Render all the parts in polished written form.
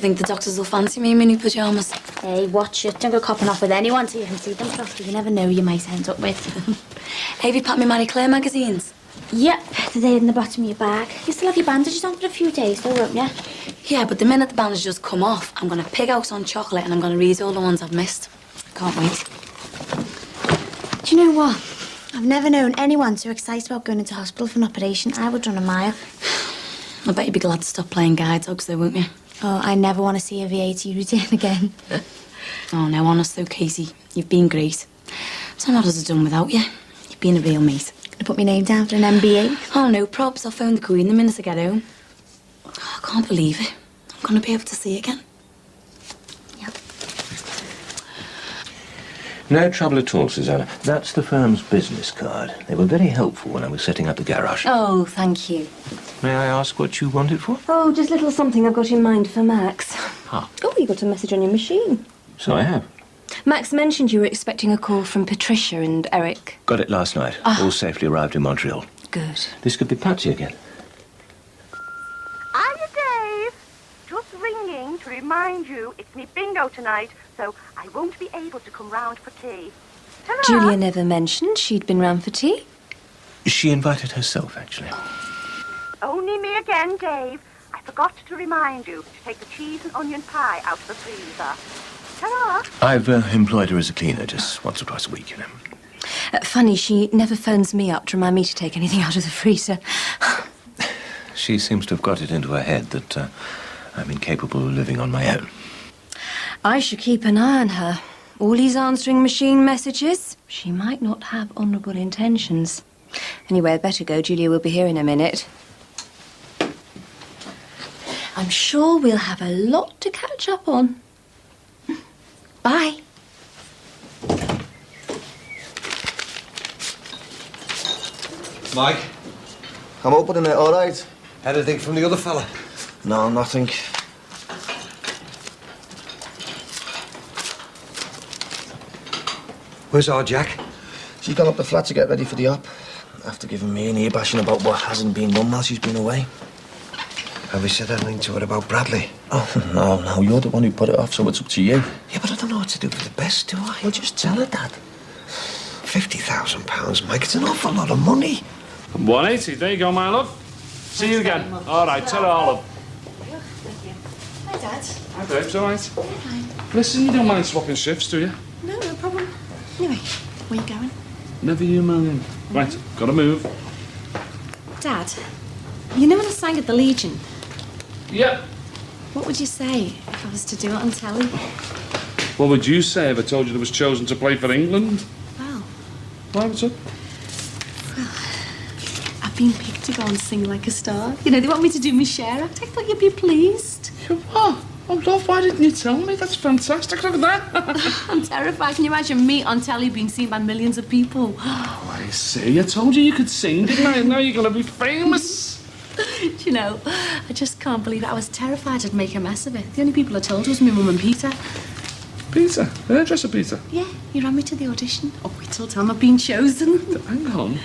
think the doctors will fancy me in my new pyjamas? Hey, watch it. Don't go copping off with anyone till you can see them properly. You never know who you might end up with. Hey, have you packed me Marie Claire magazines? Yep, they're in the bottom of your bag. You still have your bandages on for a few days though, won't you? Yeah, but the minute the bandages come off, I'm going to pig out on chocolate and I'm going to read all the ones I've missed. Can't wait. Do you know what? I've never known anyone so excited about going into hospital for an operation. I would run a mile. I bet you'd be glad to stop playing guide dogs though, won't you? Oh, I never want to see a VAT routine again. Oh, no, honest though, Casey. You've been great. So what has it done without you? You've been a real mate. Gonna put my name down for an MBA? Oh, no probs. I'll phone the Queen the minute I get home. Oh, I can't believe it. I'm going to be able to see again. Yep. No trouble at all, Susanna. That's the firm's business card. They were very helpful when I was setting up the garage. Oh, thank you. May I ask what you want it for? Oh, just a little something I've got in mind for Max. Ah. Oh, you got a message on your machine. So I have. Max mentioned you were expecting a call from Patricia and Eric. Got it last night. All safely arrived in Montreal. Good. This could be Patsy again. Hiya, Dave. Just ringing to remind you it's me bingo tonight, so I won't be able to come round for tea. Ta-ra. Julia never mentioned she'd been round for tea. She invited herself, actually. Only me again, Dave. I forgot to remind you to take the cheese and onion pie out of the freezer. Ta-ra. I've employed her as a cleaner just once or twice a week, you know. Funny, she never phones me up to remind me to take anything out of the freezer. She seems to have got it into her head that I'm incapable of living on my own. I should keep an eye on her. All these answering machine messages. She might not have honourable intentions. Anyway, I'd better go. Julia will be here in a minute. I'm sure we'll have a lot to catch up on. Bye. Mike? I'm opening it, all right? Anything from the other fella? No, nothing. Where's our Jack? She's gone up the flat to get ready for the op. After giving me an ear bashing about what hasn't been done while she's been away. Have you said anything to her about Bradley? Oh, no, you're the one who put it off, so it's up to you. Yeah, but I don't know what to do for the best, do I? Well, just tell her, Dad. £50,000, Mike. It's an awful lot of money. 180. There you go, my love. See you again. All right, tell her all up. Hi, Dad. Hi, babes, all right? Fine. Listen, you don't mind swapping shifts, do you? No, no problem. Anyway, where you going? Never you mind. Right, gotta move. Dad, you know when I sang at the Legion? Yeah. What would you say if I was to do it on telly? What would you say if I told you I was chosen to play for England? Well, Why, what's up? I've been picked to go and sing like a star. You know, they want me to do my share act. I thought you'd be pleased. You what? Oh, love, why didn't you tell me? That's fantastic. Look at that. I'm terrified. Can you imagine me on telly being seen by millions of people? Oh, I see. I told you could sing, didn't I? Now you're going to be famous. Do you know, I just can't believe it. I was terrified I'd make a mess of it. The only people I told was my mum and Peter. Peter? The hairdresser Peter? Yeah, he ran me to the audition. Oh, wait till Tom I've been chosen. Hang on.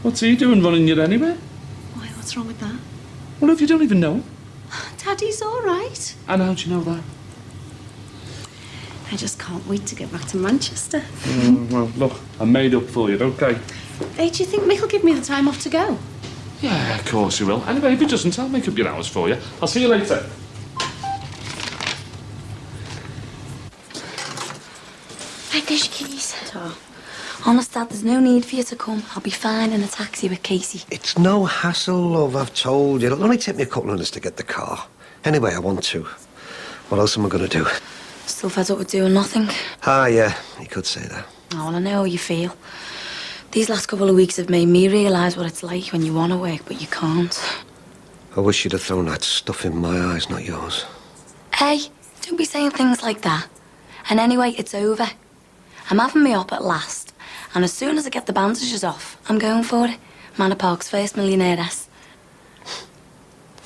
What's he doing running you anyway? Why, what's wrong with that? Well, if you don't even know him. Daddy's all right. And how'd you know that? I just can't wait to get back to Manchester. Well, look, I made up for you, okay? Hey, do you think Mick will give me the time off to go? Yeah, of course he will. Anyway, if he doesn't, I'll make up your hours for you. I'll see you later. Right, there's your keys. Oh. Honest, Dad, there's no need for you to come. I'll be fine in a taxi with Casey. It's no hassle, love, I've told you. It'll only take me a couple of minutes to get the car. Anyway, I want to. What else am I going to do? Still fed up with doing nothing? Ah, yeah, you could say that. I want to know how you feel. These last couple of weeks have made me realise what it's like when you want to work, but you can't. I wish you'd have thrown that stuff in my eyes, not yours. Hey, don't be saying things like that. And anyway, it's over. I'm having me up at last. And as soon as I get the bandages off, I'm going for it. Manor Park's first millionairess.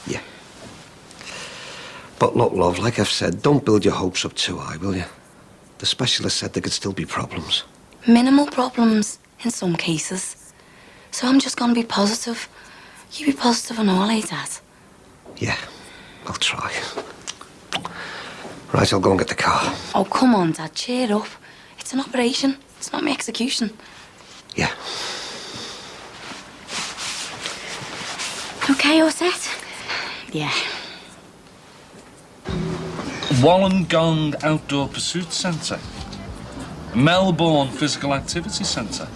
Yeah. But look, love, like I've said, don't build your hopes up too high, will you? The specialist said there could still be problems. Minimal problems, in some cases. So I'm just going to be positive. You be positive and all, eh, Dad? Yeah, I'll try. Right, I'll go and get the car. Oh, come on, Dad, cheer up. It's an operation. It's not my execution. Yeah. Okay, all set? Yeah. Wollongong Outdoor Pursuit Centre. Melbourne Physical Activity Centre.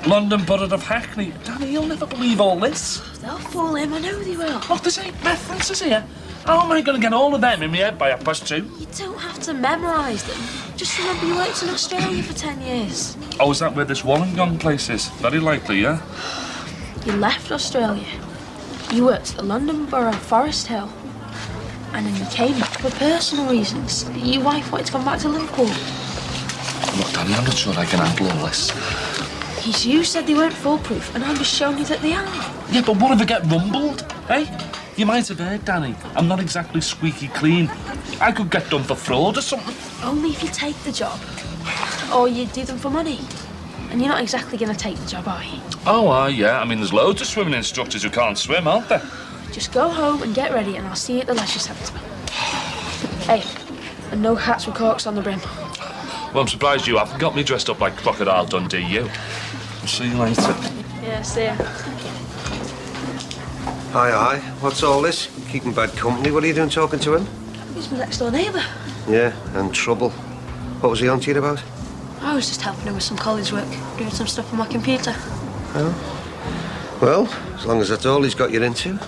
London Borough of Hackney. Danny, you'll never believe all this. They'll fall in, I know they will. Look, there's 8 references here. How am I going to get all of them in my head by 2:30? You don't have to memorise them. Just remember you worked in Australia for 10 years. Oh, is that where this Wollongong place is? Very likely, yeah? You left Australia. You worked at the London Borough, Forest Hill. And then you came back for personal reasons. Your wife wanted to come back to Liverpool. Look, Danny, I'm not sure I can handle all this. You said they weren't foolproof, and I'm just showing you that they are. Yeah, but what if I get rumbled, eh? You might have heard, Danny, I'm not exactly squeaky clean. I could get done for fraud or something. Only if you take the job. Or you do them for money. And you're not exactly going to take the job, are you? Oh, yeah. I mean, there's loads of swimming instructors who can't swim, aren't there? Just go home and get ready, and I'll see you at the leisure centre. Hey, and no hats with corks on the brim. Well, I'm surprised you haven't got me dressed up like Crocodile Dundee, you. I'll see you later. Yeah, see ya. Hi. What's all this? Keeping bad company. What are you doing talking to him? He's my next door neighbour. Yeah, and trouble. What was he on to you about? I was just helping him with some college work, doing some stuff on my computer. Oh. Well, as long as that's all he's got you into.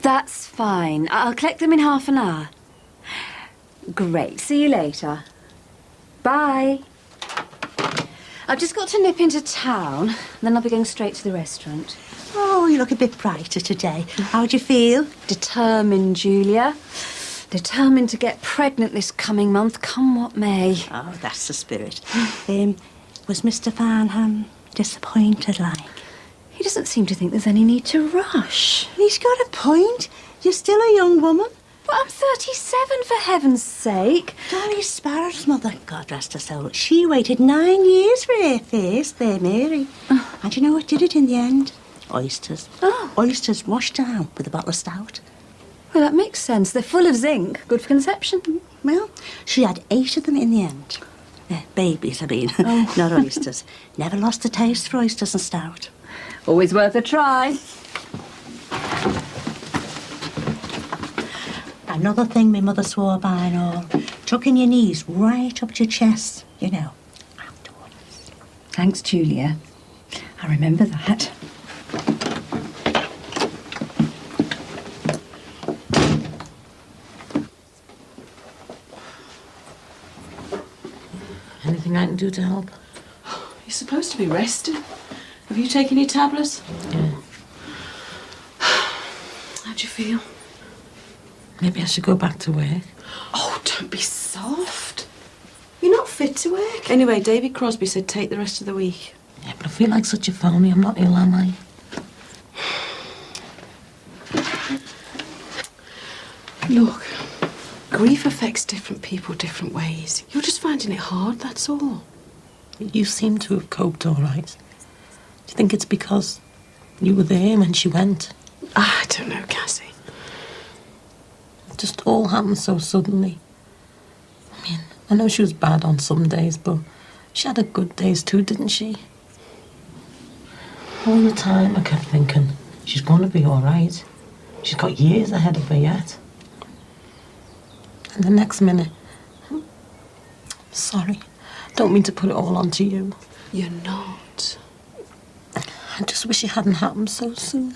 That's fine. I'll collect them in half an hour. Great. See you later. Bye. I've just got to nip into town, and then I'll be going straight to the restaurant. Oh, you look a bit brighter today. How do you feel? Determined, Julia. Determined to get pregnant this coming month, come what may. Oh, that's the spirit. Was Mr. Farnham disappointed, like? He doesn't seem to think there's any need to rush. He's got a point. You're still a young woman. But I'm 37, for heaven's sake. Dolly Sparrow's mother, God rest her soul, she waited 9 years for her first, there, Mary. And you know what did it in the end? Oysters. Oh. Oysters washed down with a bottle of stout. Well, that makes sense. They're full of zinc. Good for conception. Well, she had 8 of them in the end. Babies, I mean. Oh. Not oysters. Never lost a taste for oysters and stout. Always worth a try. Another thing my mother swore by and all. Tucking your knees right up to your chest, you know. Outdoors. Thanks, Julia. I remember that. Anything I can do to help? You're supposed to be resting. Have you taken your tablets? Yeah. How'd you feel? Maybe I should go back to work. Oh, don't be soft. You're not fit to work. Anyway, David Crosby said take the rest of the week. Yeah, but I feel like such a phony. I'm not ill, am I? Look, grief affects different people different ways. You're just finding it hard, that's all. You seem to have coped all right. Do you think it's because you were there when she went? I don't know, Cassie. It just all happened so suddenly. I mean, I know she was bad on some days, but she had her good days too, didn't she? All the time I kept thinking, she's going to be all right. She's got years ahead of her yet. And the next minute, sorry, don't mean to put it all onto you. You're not. I just wish it hadn't happened so soon.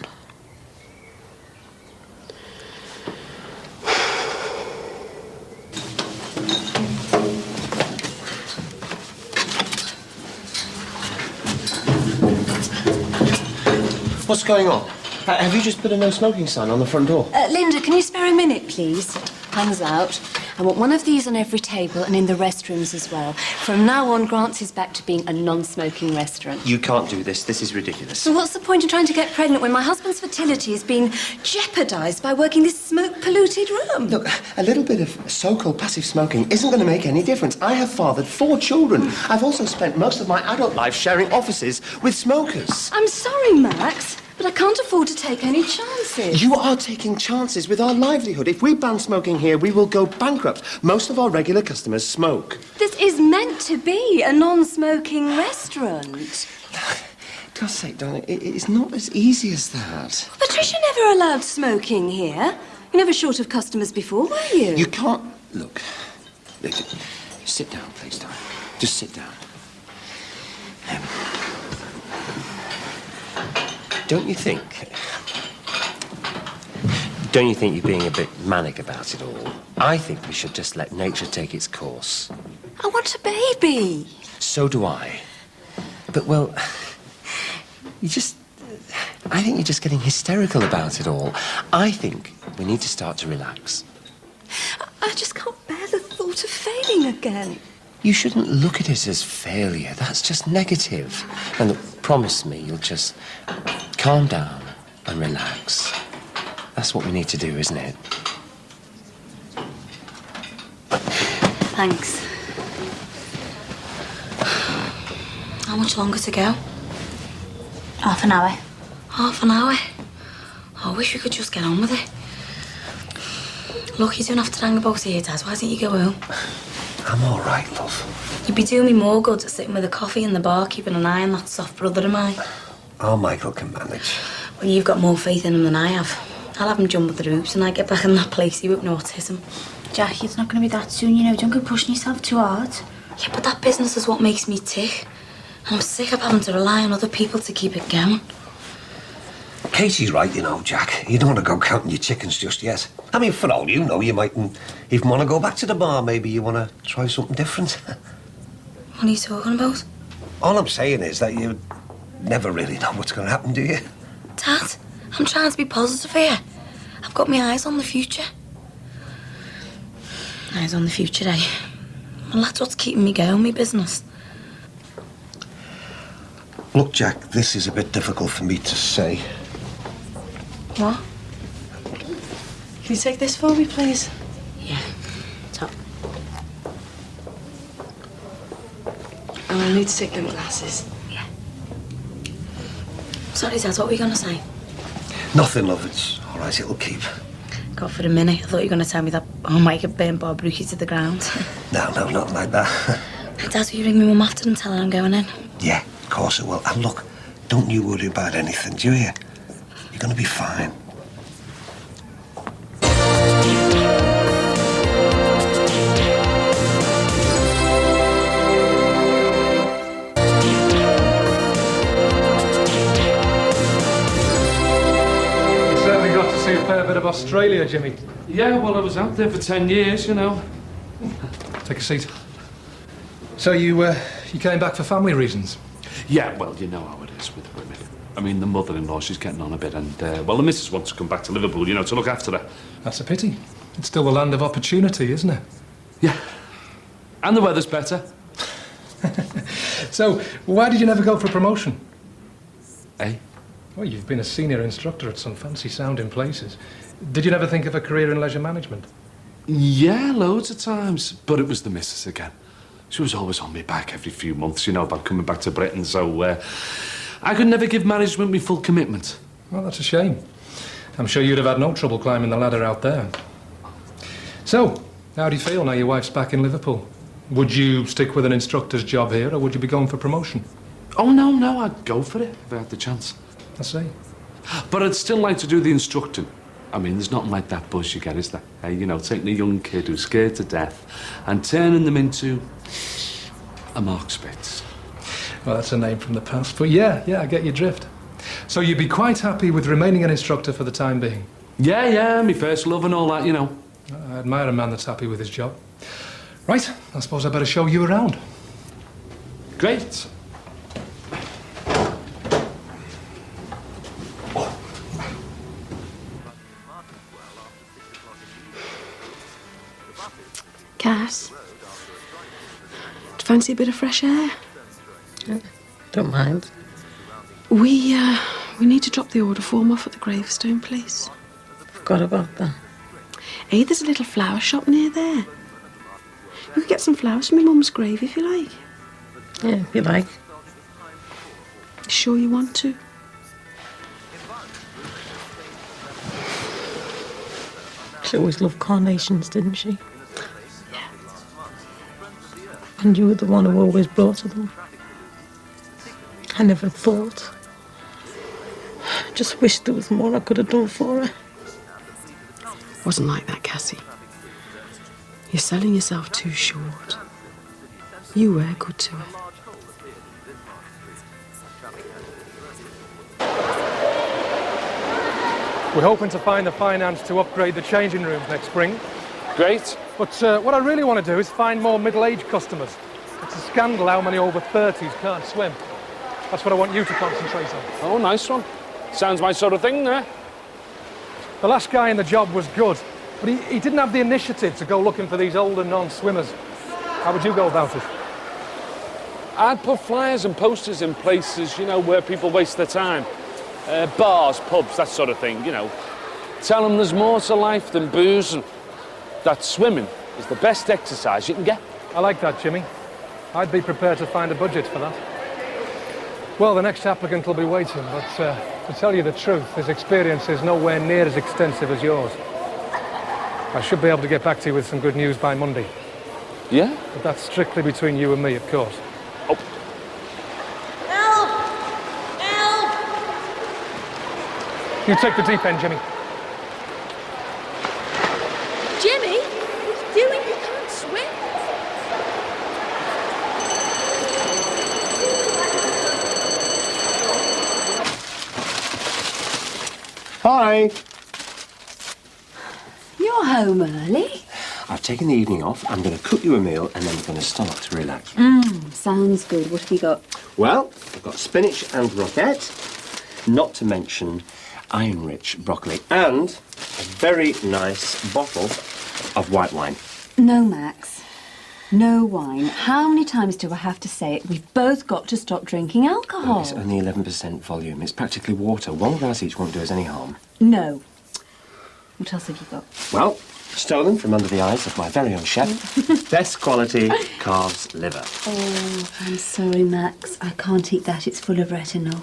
What's going on? Have you just put a no smoking sign on the front door? Linda, can you spare a minute, please? Hands out. I want one of these on every table and in the restrooms as well. From now on, Grant's is back to being a non-smoking restaurant. You can't do this. This is ridiculous. So what's the point in trying to get pregnant when my husband's fertility is being jeopardised by working this smoke-polluted room? Look, a little bit of so-called passive smoking isn't going to make any difference. I have fathered 4 children. I've also spent most of my adult life sharing offices with smokers. I'm sorry, Max, But I can't afford to take any chances. You are taking chances with our livelihood. If we ban smoking here, we will go bankrupt. Most of our regular customers smoke. This is meant to be a non-smoking restaurant. God's sake, darling, it's not as easy as that. Patricia never allowed smoking here. You never short of customers before, were you? You can't... Look, sit down, please, darling. Just sit down. Don't you think you're being a bit manic about it all? I think we should just let nature take its course. I want a baby. So do I. But, well, I think you're just getting hysterical about it all. I think we need to start to relax. I just can't bear the thought of failing again. You shouldn't look at it as failure. That's just negative. And look, promise me you'll just calm down and relax. That's what we need to do, isn't it? Thanks. How much longer to go? Half an hour. Half an hour? Oh, I wish we could just get on with it. Look, you don't have to hang about here, Dad. Why don't you go home? I'm all right, love. You'd be doing me more good sitting with a coffee in the bar, keeping an eye on that soft brother of mine. Oh, Michael can manage. Well, you've got more faith in him than I have. I'll have him jump the hoops and I get back in that place. He won't know autism. Jackie, it's not going to be that soon, you know. Don't go pushing yourself too hard. Yeah, but that business is what makes me tick. And I'm sick of having to rely on other people to keep it going. Katie's right, you know, Jack. You don't want to go counting your chickens just yet. I mean, for all you know, you mightn't even want to go back to the bar. Maybe you want to try something different. What are you talking about? All I'm saying is that you never really know what's going to happen, do you? Dad, I'm trying to be positive here. I've got my eyes on the future. Eyes on the future, eh? Well, that's what's keeping me going, my business. Look, Jack, this is a bit difficult for me to say. What? Can you take this for me, please? Yeah, top. And I need to take them glasses. Yeah. Sorry, Dad, what were you going to say? Nothing, love. It's all right. It'll keep. God, for a minute, I thought you were going to tell me that Mike had burnt Bob Rookie to the ground. No, nothing like that. Hey, Dad, will you ring me mum after and tell her I'm going in? Yeah, of course it will. And look, don't you worry about anything, do you hear? You're going to be fine. Certainly got to see a fair bit of Australia, Jimmy. Yeah, well, I was out there for 10 years, you know. Take a seat. So you came back for family reasons? Yeah, well, you know how it is with women. I mean, the mother-in-law, she's getting on a bit, and, well, the missus wants to come back to Liverpool, you know, to look after her. That's a pity. It's still the land of opportunity, isn't it? Yeah. And the weather's better. So, why did you never go for promotion? Eh? Well, you've been a senior instructor at some fancy-sounding places. Did you never think of a career in leisure management? Yeah, loads of times. But it was the missus again. She was always on me back every few months, you know, about coming back to Britain, so I could never give management my full commitment. Well, that's a shame. I'm sure you'd have had no trouble climbing the ladder out there. So, how do you feel now your wife's back in Liverpool? Would you stick with an instructor's job here, or would you be going for promotion? Oh, no, I'd go for it if I had the chance. I see. But I'd still like to do the instructing. I mean, there's nothing like that buzz you get, is there? Hey, you know, taking a young kid who's scared to death and turning them into a Mark Spitz. Well, that's a name from the past. But yeah, I get your drift. So you'd be quite happy with remaining an instructor for the time being? Yeah, me first love and all that, you know. I admire a man that's happy with his job. Right, I suppose I better show you around. Great. Cass, do you fancy a bit of fresh air? Yeah, don't mind. We need to drop the order form off at the gravestone place. Forgot about that. Hey, there's a little flower shop near there. We could get some flowers from your mum's grave if you like. Yeah, if you like. You sure you want to? She always loved carnations, didn't she? Yeah. And you were the one who always brought her them. I never thought. I just wished there was more I could have done for her. It wasn't like that, Cassie. You're selling yourself too short. You were good to her. We're hoping to find the finance to upgrade the changing rooms next spring. Great. But what I really want to do is find more middle-aged customers. It's a scandal how many over 30s can't swim. That's what I want you to concentrate on. Oh, nice one. Sounds my sort of thing, there. The last guy in the job was good, but he didn't have the initiative to go looking for these older non-swimmers. How would you go about it? I'd put flyers and posters in places, you know, where people waste their time. Bars, pubs, that sort of thing, you know. Tell them there's more to life than booze and that swimming is the best exercise you can get. I like that, Jimmy. I'd be prepared to find a budget for that. Well, the next applicant will be waiting, but to tell you the truth, his experience is nowhere near as extensive as yours. I should be able to get back to you with some good news by Monday. Yeah? But that's strictly between you and me, of course. Oh. Help! Help! You take the deep end, Jimmy. Jimmy, what are you doing? You can't swim. Hi. You're home early. I've taken the evening off. I'm going to cook you a meal and then we're going to start to relax. Sounds good. What have you got? Well, I've got spinach and roquette, not to mention iron-rich broccoli, and a very nice bottle of white wine. No, Max. No wine. How many times do I have to say it? We've both got to stop drinking alcohol. It's only 11% volume. It's practically water. One glass each won't do us any harm. No. What else have you got? Well, stolen from under the eyes of my very own chef. Best quality calf's liver. Oh, I'm sorry, Max. I can't eat that. It's full of retinol.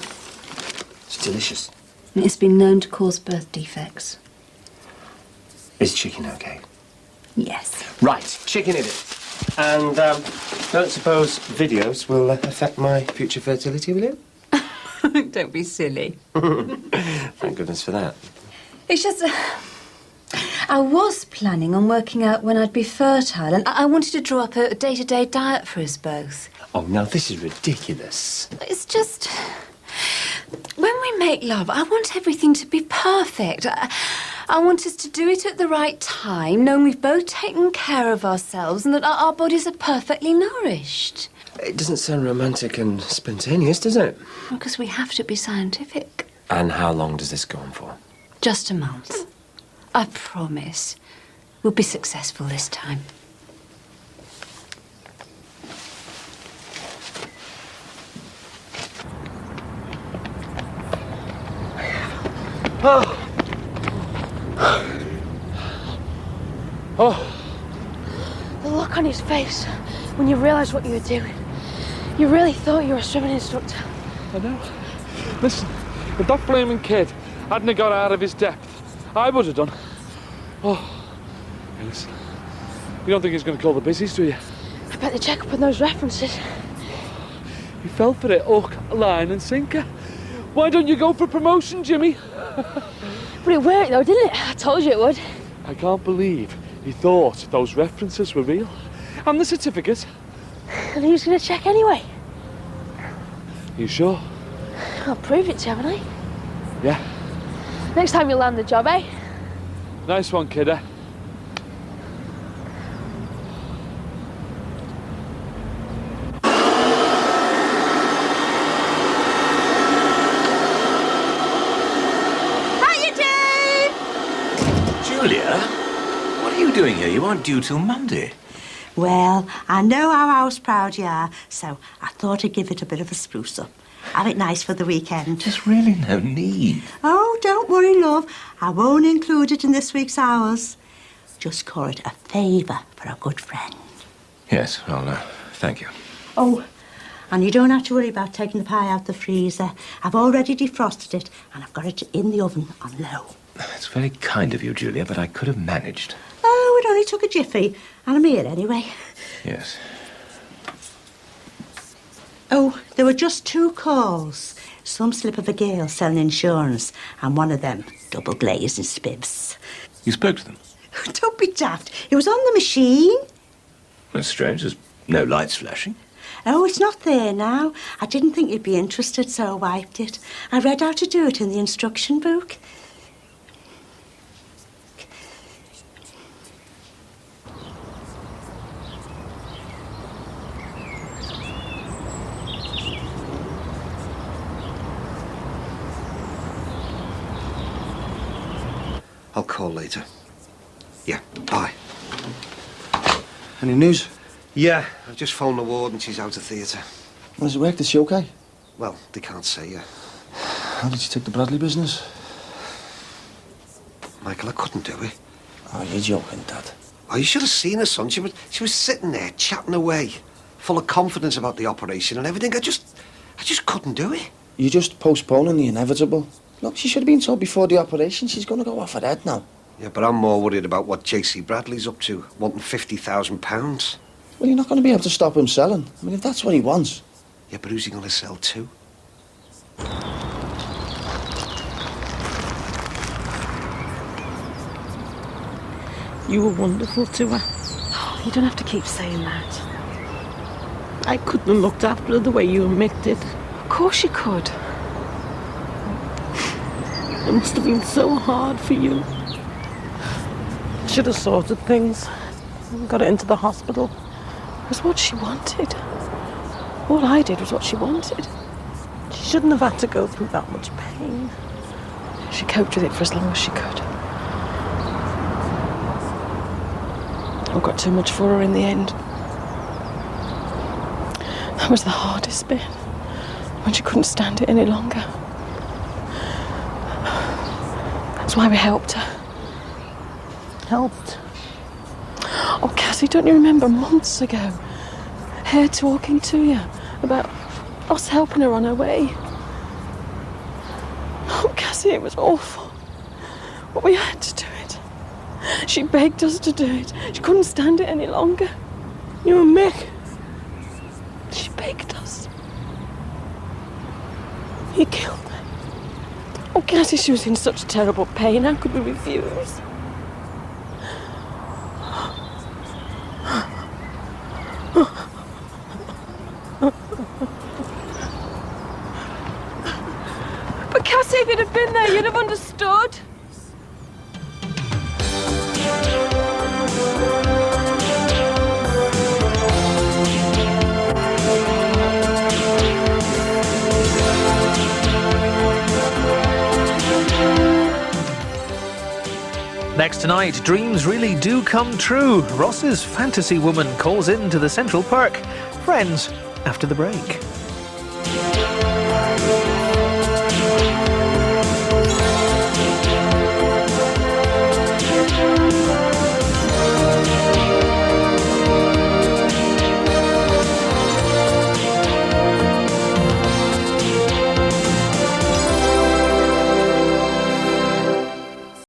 It's delicious. It's been known to cause birth defects. Is chicken okay? Yes. Right, chicken it is. And don't suppose videos will affect my future fertility, will it? Don't be silly. Thank goodness for that. It's just... I was planning on working out when I'd be fertile, and I wanted to draw up a day-to-day diet for us both. Oh, now this is ridiculous. It's just... When we make love, I want everything to be perfect. I want us to do it at the right time, knowing we've both taken care of ourselves and that our bodies are perfectly nourished. It doesn't sound romantic and spontaneous, does it? Because we have to be scientific. And how long does this go on for? Just a month. I promise. We'll be successful this time. The look on his face when you realised what you were doing. You really thought you were a swimming instructor. I know. Listen, if that flaming kid hadn't have got out of his depth, I would have done. Oh, hey, listen. You don't think he's going to call the busies, do you? I bet they check up on those references. He fell for it, hook, line and sinker. Why don't you go for promotion, Jimmy? But it worked though, didn't it? I told you it would. I can't believe he thought those references were real. And the certificate. And he was going to check anyway. You sure? I'll prove it to you, haven't I? Yeah. Next time you land the job, eh? Nice one, kidder. Julia, what are you doing here? You aren't due till Monday. Well, I know how house proud you are, so I thought I'd give it a bit of a spruce up. Have it nice for the weekend. There's really no need. Oh, don't worry, love. I won't include it in this week's hours. Just call it a favour for a good friend. Yes, well, thank you. Oh, and you don't have to worry about taking the pie out the freezer. I've already defrosted it, and I've got it in the oven on low. It's very kind of you, Julia, but I could have managed. Oh, it only took a jiffy. And I'm here anyway. Yes. Oh, there were just 2 calls. Some slip of a girl selling insurance, and one of them double glazed and spibs. You spoke to them? Don't be daft. It was on the machine. That's strange. There's no lights flashing. Oh, it's not there now. I didn't think you'd be interested, so I wiped it. I read how to do it in the instruction book. I'll call later. Yeah, bye. Any news? Yeah, I've just phoned the ward and she's out of theatre. How does it work? Is she okay? Well, they can't say, yeah. How did she take the Bradley business? Michael, I couldn't do it. Oh, you're joking, Dad. Oh, you should have seen her, son. She was sitting there, chatting away, full of confidence about the operation and everything. I just couldn't do it. You're just postponing the inevitable. Look, she should have been told before the operation. She's going to go off her head now. Yeah, but I'm more worried about what J.C. Bradley's up to, wanting £50,000. Well, you're not going to be able to stop him selling. I mean, if that's what he wants. Yeah, but who's he going to sell to? You were wonderful to her. You don't have to keep saying that. I couldn't have looked after her the way you and Mick did. Of course you could. It must have been so hard for you. Should have sorted things. Got her into the hospital. It was what she wanted. All I did was what she wanted. She shouldn't have had to go through that much pain. She coped with it for as long as she could. I got too much for her in the end. That was the hardest bit. When she couldn't stand it any longer. That's why we helped her. Helped? Oh, Cassie, don't you remember months ago? Her talking to you about us helping her on her way. Oh, Cassie, it was awful. But we had to do it. She begged us to do it. She couldn't stand it any longer. You and Mick? She begged us. He killed me. Oh, Cassie, she was in such terrible pain. How could we refuse? But Cassie, if you'd have been there, you'd have understood. Next tonight, dreams really do come true. Ross's fantasy woman calls into the Central Park. Friends, after the break.